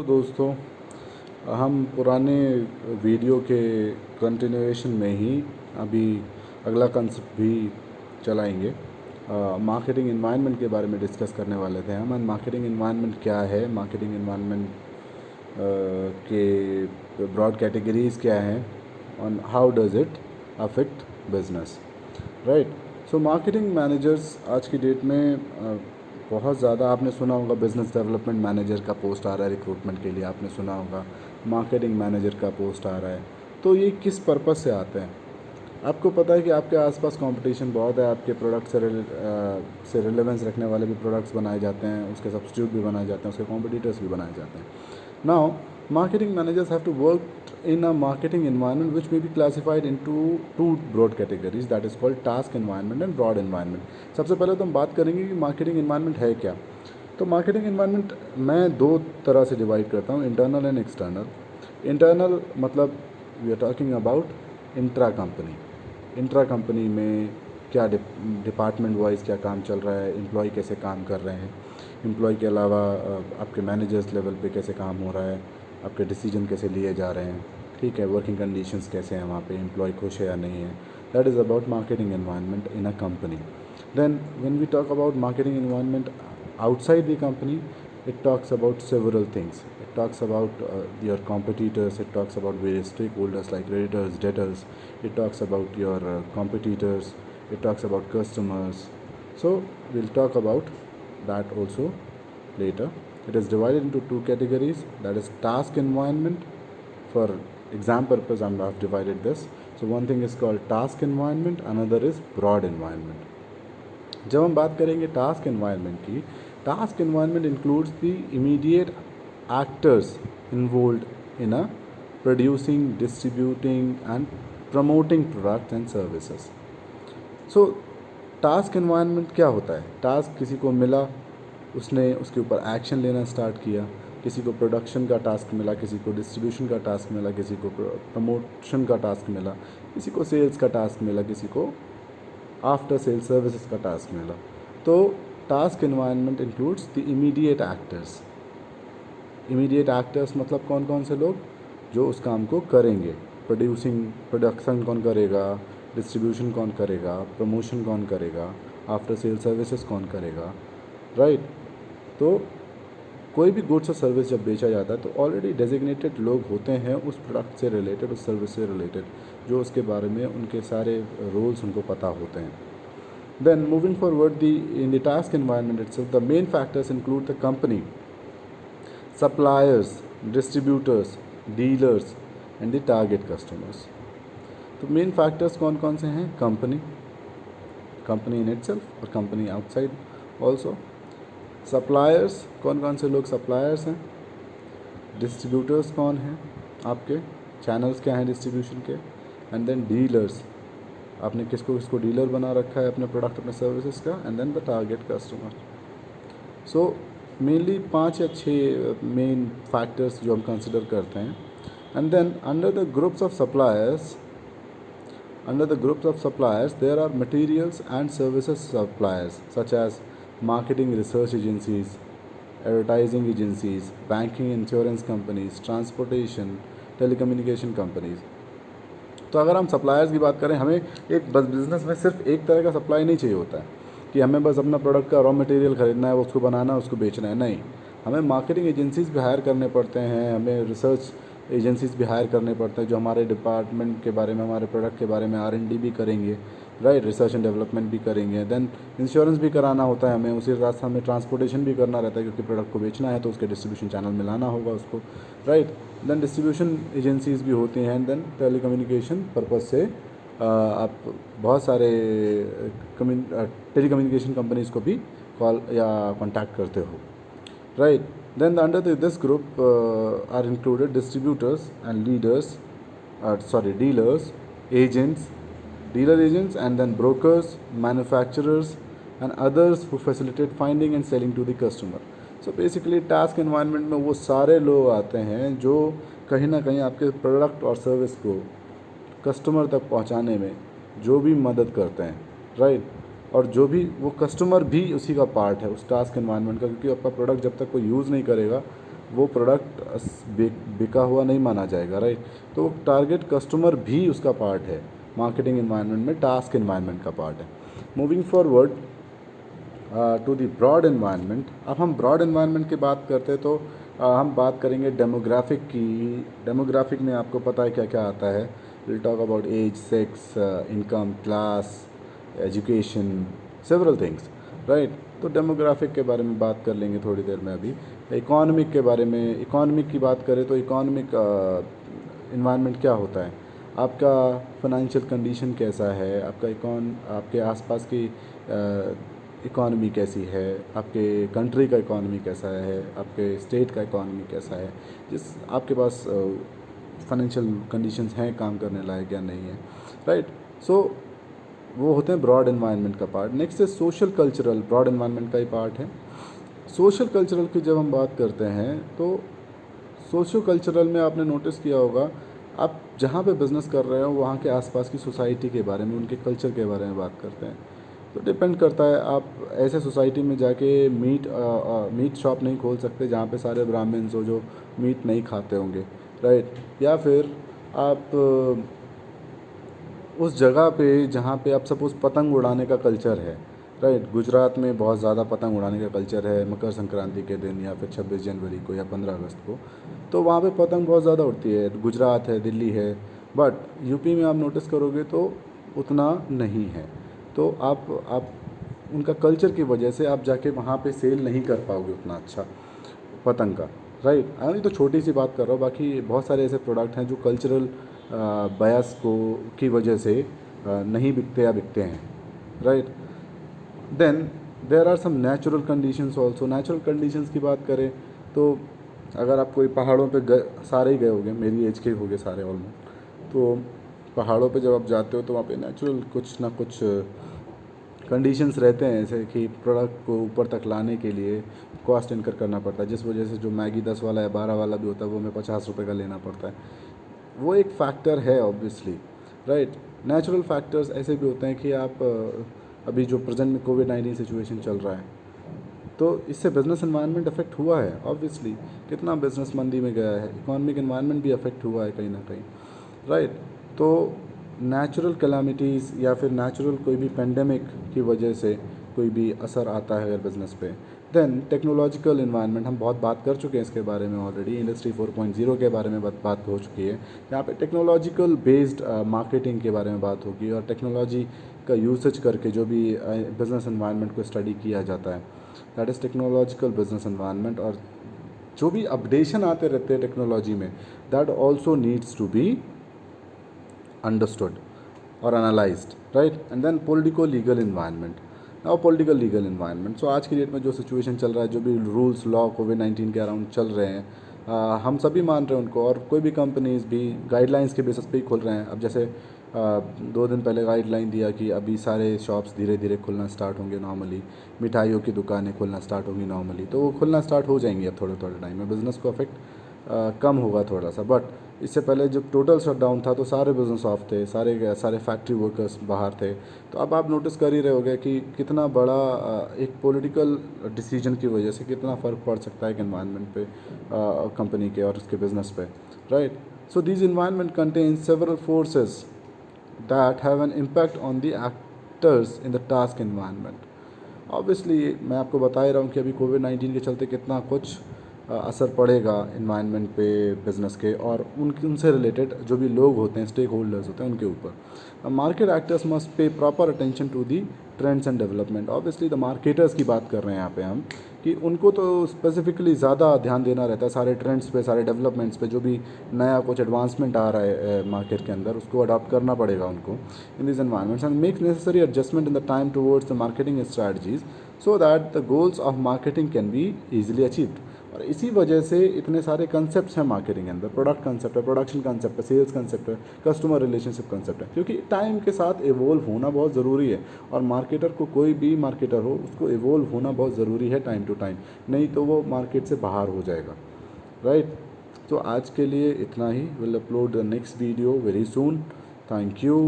दोस्तों, हम पुराने वीडियो के कंटिन्यूएशन में ही अभी अगला कंसेप्ट भी चलाएंगे। मार्केटिंग एनवायरनमेंट के बारे में डिस्कस करने वाले थे हम। मार्केटिंग एनवायरनमेंट क्या है, मार्केटिंग एनवायरनमेंट के ब्रॉड कैटेगरीज क्या हैं और how does it affect business, right. So marketing managers आज की डेट में बहुत ज़्यादा आपने सुना होगा। बिज़नेस डेवलपमेंट मैनेजर का पोस्ट आ रहा है रिक्रूटमेंट के लिए, आपने सुना होगा। मार्केटिंग मैनेजर का पोस्ट आ रहा है। तो ये किस पर्पस से आते हैं? आपको पता है कि आपके आसपास कंपटीशन बहुत है। आपके प्रोडक्ट से रिलेवेंस रखने वाले भी प्रोडक्ट्स बनाए जाते हैं, उसके सब्स्टिट्यूट भी बनाए जाते हैं, उसके कॉम्पिटिटर्स भी बनाए जाते हैं। Now marketing managers have to work in a marketing environment which may be classified into two broad categories, that is called task environment and broad environment। सबसे पहले तो हम बात करेंगे कि मार्केटिंग एनवायरनमेंट है क्या। तो मार्केटिंग एनवायरनमेंट मैं दो तरह से डिवाइड करता हूँ, इंटरनल एंड एक्सटर्नल। इंटरनल मतलब we are talking about intra company. Intra company में क्या डिपार्टमेंट वाइज क्या काम चल रहा है, एम्प्लॉय कैसे काम कर रहे हैं, एम्प्लॉय के अलावा आपके मैनेजर्स लेवल पे कैसे काम हो रहा है, आपके डिसीजन कैसे लिए जा रहे हैं, ठीक है, वर्किंग कंडीशंस कैसे हैं वहाँ पे, एम्प्लॉय खुश है या नहीं है। That is about marketing environment in a company. Then when we talk about marketing environment outside the company, it talks about several things. It talks about your competitors, it talks about various stakeholders like creditors, debtors, it talks about your competitors, it talks about customers. So we'll talk about that also later. It is divided into two categories, that is task environment. For exam purpose I've divided this. So one thing is called task environment, another is broad environment. जब हम बात करेंगे task environment की, task environment includes the immediate actors involved in a producing, distributing and promoting products and services. So task environment क्या होता है? Task किसी को मिला, उसने उसके ऊपर एक्शन लेना स्टार्ट किया। किसी को प्रोडक्शन का टास्क मिला, किसी को डिस्ट्रीब्यूशन का टास्क मिला, किसी को प्रमोशन का टास्क मिला, किसी को सेल्स का टास्क मिला, किसी को आफ्टर सेल सर्विसेज का टास्क मिला। तो task environment includes the immediate actors. Immediate actors मतलब कौन कौन से लोग जो उस काम को करेंगे। प्रोडक्शन कौन करेगा, डिस्ट्रीब्यूशन कौन करेगा, प्रमोशन कौन करेगा, आफ्टर सेल सर्विसेज कौन करेगा, राइट। तो कोई भी गुड्स और सर्विस जब बेचा जाता है तो ऑलरेडी डेजिग्नेटेड लोग होते हैं उस प्रोडक्ट से रिलेटेड, उस सर्विस से रिलेटेड, जो उसके बारे में उनके सारे रोल्स उनको पता होते हैं। Then moving forward in the task environment itself the main factors include the company, suppliers, distributors, dealers and the target customers. तो मेन फैक्टर्स कौन कौन से हैं? कंपनी इन इटसेल्फ और कंपनी आउटसाइड ऑल्सो। सप्लायर्स, कौन कौन से लोग सप्लायर्स हैं। डिस्ट्रीब्यूटर्स कौन हैं, आपके चैनल्स क्या हैं डिस्ट्रीब्यूशन के। एंड देन डीलर्स, आपने किसको किसको डीलर बना रखा है अपने प्रोडक्ट अपने सर्विसेज का। And then the target customer. So mainly 5 या 6 मेन फैक्टर्स जो हम कंसिडर करते हैं। And then under the groups of suppliers, there are materials and services suppliers such as marketing research agencies, advertising agencies, banking insurance companies, transportation, telecommunication companies। तो अगर हम suppliers की बात करें, हमें एक बस बिज़नेस में सिर्फ एक तरह का सप्लाई नहीं चाहिए होता है कि हमें बस अपना प्रोडक्ट का रॉ मटेरियल ख़रीदना है, उसको बनाना है, उसको बेचना है। नहीं, हमें मार्केटिंग एजेंसीज़ भी हायर करने पड़ते हैं, हमें रिसर्च एजेंसीज़ भी हायर करने पड़ते हैं जो हमारे डिपार्टमेंट के बारे में, हमारे प्रोडक्ट के बारे में R&D भी करेंगे, राइट, रिसर्च एंड डेवलपमेंट भी करेंगे। देन इंश्योरेंस भी कराना होता है हमें, उसी साथ हमें ट्रांसपोर्टेशन भी करना रहता है क्योंकि प्रोडक्ट को बेचना है तो उसके डिस्ट्रीब्यूशन चैनल में लाना होगा उसको, राइट। देन डिस्ट्रीब्यूशन एजेंसीज़ भी होती हैं। एंड देन टेलीकम्युनिकेशन पर्पज़ से आप बहुत सारे टेलीकम्युनिकेशन कंपनीज़ को भी कॉल या कॉन्टैक्ट करते हो, right. Then under this group are included distributors and dealers, agents, dealer agents, and then brokers, manufacturers, and others who facilitate finding and selling to the customer. So basically task environment में वो सारे लोग आते हैं जो कहीं ना कहीं आपके प्रोडक्ट और सर्विस को कस्टमर तक पहुंचाने में जो भी मदद करते हैं, राइट। और जो भी वो कस्टमर भी उसी का पार्ट है उस टास्क एनवायरनमेंट का, क्योंकि आपका प्रोडक्ट जब तक कोई यूज़ नहीं करेगा वो प्रोडक्ट बिका हुआ नहीं माना जाएगा, राइट। तो टारगेट कस्टमर भी उसका पार्ट है, मार्केटिंग इन्वायरमेंट में टास्क इन्वायरमेंट का पार्ट है। Moving forward to the broad environment. अब हम ब्रॉड इन्वायरमेंट की बात करते हैं तो हम बात करेंगे डेमोग्राफिक की। डेमोग्राफिक में आपको पता है क्या क्या आता है। Will talk about age, sex, income, class, education, several things, right. तो डेमोग्राफिक के बारे में बात कर लेंगे थोड़ी देर में। अभी इकोनॉमिक के बारे में, इकोनॉमिक की बात करें तो इकोनॉमिक इन्वायरमेंट क्या होता है, आपका फाइनेंशियल कंडीशन कैसा है, आपके आसपास की इकॉनमी कैसी है, आपके कंट्री का इकॉनमी कैसा है, आपके स्टेट का इकॉनमी कैसा है, जिस आपके पास फाइनेंशियल कंडीशंस हैं काम करने लायक या नहीं है, राइट। सो वो होते हैं ब्रॉड एनवायरनमेंट का पार्ट। नेक्स्ट है सोशल कल्चरल, ब्रॉड एनवायरनमेंट का ही पार्ट है। सोशल कल्चरल की जब हम बात करते हैं तो सोशो कल्चरल में आपने नोटिस किया होगा, आप जहाँ पे बिज़नेस कर रहे हो वहाँ के आसपास की सोसाइटी के बारे में, उनके कल्चर के बारे में बात करते हैं। तो डिपेंड करता है, आप ऐसे सोसाइटी में जाके मीट शॉप नहीं खोल सकते जहाँ पे सारे ब्राह्मण्स हो जो मीट नहीं खाते होंगे, राइट। या फिर आप उस जगह पे जहाँ पे आप सपोज़ पतंग उड़ाने का कल्चर है, राइट। गुजरात में बहुत ज़्यादा पतंग उड़ाने का कल्चर है मकर संक्रांति के दिन या फिर 26 जनवरी को या 15 अगस्त को, तो वहाँ पे पतंग बहुत ज़्यादा उड़ती है। गुजरात है, दिल्ली है, बट यूपी में आप नोटिस करोगे तो उतना नहीं है। तो आप उनका कल्चर की वजह से आप जाके वहाँ पे सेल नहीं कर पाओगे उतना अच्छा पतंग का, राइट। अभी तो छोटी सी बात कर रहा हूँ, बाकी बहुत सारे ऐसे प्रोडक्ट हैं जो कल्चरल बायस को की वजह से नहीं बिकते या बिकते हैं, right. Then there are some natural conditions also. Natural conditions की बात करें तो अगर आप कोई पहाड़ों पे सारे ही गए होंगे, मेरी एज के होंगे सारे ऑलमोस्ट, तो पहाड़ों पे जब आप जाते हो तो वहाँ पे नेचुरल कुछ ना कुछ कंडीशंस रहते हैं, ऐसे कि प्रोडक्ट को ऊपर तक लाने के लिए कॉस्ट इनकर करना पड़ता है, जिस वजह से जो मैगी 10 वाला या 12 वाला भी होता है वो हमें 50 रुपये का लेना पड़ता है। वो एक फैक्टर है ऑब्वियसली, राइट। नेचुरल फैक्टर्स ऐसे भी होते हैं कि आप अभी जो प्रेजेंट में कोविड-19 सिचुएशन चल रहा है, तो इससे बिज़नेस एनवायरनमेंट अफेक्ट हुआ है ऑब्वियसली। कितना बिज़नेस मंदी में गया है, इकोनॉमिक एनवायरनमेंट भी अफेक्ट हुआ है कहीं ना कहीं, राइट। तो नेचुरल कैलामिटीज़ या फिर नेचुरल कोई भी पेंडेमिक की वजह से कोई भी असर आता है अगर बिज़नेस पे। देन टेक्नोलॉजिकल इन्वायरमेंट, हम बहुत बात कर चुके हैं इसके बारे में ऑलरेडी, इंडस्ट्री 4.0 के बारे में बात हो चुकी है। यहाँ पे टेक्नोलॉजिकल बेस्ड मार्केटिंग के बारे में बात होगी, और टेक्नोलॉजी का यूसेज करके जो भी बिज़नेस एनवायरनमेंट को स्टडी किया जाता है, that is technological business environment. और जो भी अपडेशन आते रहते हैं टेक्नोलॉजी में, that also needs to be understood or analyzed, right? And then political legal environment. Now political legal environment, so आज की डेट में जो सिचुएशन चल रहा है, जो भी रूल्स लॉ कोविड-19 के अराउंड चल रहे हैं, हम सभी मान रहे हैं उनको, और कोई भी कंपनीज भी गाइडलाइंस के बेसिस पे ही खुल रहे हैं। अब जैसे 2 दिन पहले गाइडलाइन दिया कि अभी सारे शॉप्स धीरे धीरे खुलना स्टार्ट होंगे नॉर्मली, मिठाइयों की दुकानें खुलना स्टार्ट होंगी नॉर्मली, तो वो खुलना स्टार्ट हो जाएंगी अब थोड़े थोड़े टाइम में। बिज़नेस को अफेक्ट कम होगा थोड़ा सा, बट इससे पहले जब टोटल शटडाउन था तो सारे बिज़नेस ऑफ थे, सारे फैक्ट्री वर्कर्स बाहर थे। तो अब आप नोटिस कर ही रहे होगे कि कितना बड़ा एक पॉलिटिकल डिसीजन की वजह से कितना फ़र्क पड़ सकता है एक एनवायरनमेंट पे, कंपनी के और उसके बिज़नेस पे, right. So these environment contain several forces that have an impact on the actors in the task environment. Obviously मैं आपको बता ही रहा हूँ कि अभी कोविड-19 के चलते कितना कुछ असर पड़ेगा इन्वायरमेंट पे, बिज़नेस के, और उनसे रिलेटेड जो भी लोग होते हैं, स्टेक होल्डर्स होते हैं, उनके ऊपर। Market actors must pay proper attention to the trends and development. Obviously the marketers की बात कर रहे हैं यहाँ पे हम, कि उनको तो स्पेसिफिकली ज़्यादा ध्यान देना रहता है सारे ट्रेंड्स पे, सारे डेवलपमेंट्स पे, जो भी नया कुछ एडवांसमेंट आ रहा है मार्केट के अंदर, उसको अडॉप्ट करना पड़ेगा उनको in this environments, and make necessary adjustment in the time towards the marketing strategies so that the goals of marketing can be easily achieved. और इसी वजह से इतने सारे कंसेप्ट्स हैं मार्केटिंग के अंदर। प्रोडक्ट कंसेप्ट है, प्रोडक्शन कंसेप्ट है, सेल्स कंसेप्ट है, कस्टमर रिलेशनशिप कंसेप्ट है, क्योंकि टाइम के साथ इवोल्व होना बहुत ज़रूरी है। और मार्केटर को, कोई भी मार्केटर हो, उसको इवोल्व होना बहुत ज़रूरी है टाइम टू टाइम, नहीं तो वो मार्केट से बाहर हो जाएगा, राइट। तो आज के लिए इतना ही। Will upload the next video very soon. Thank you.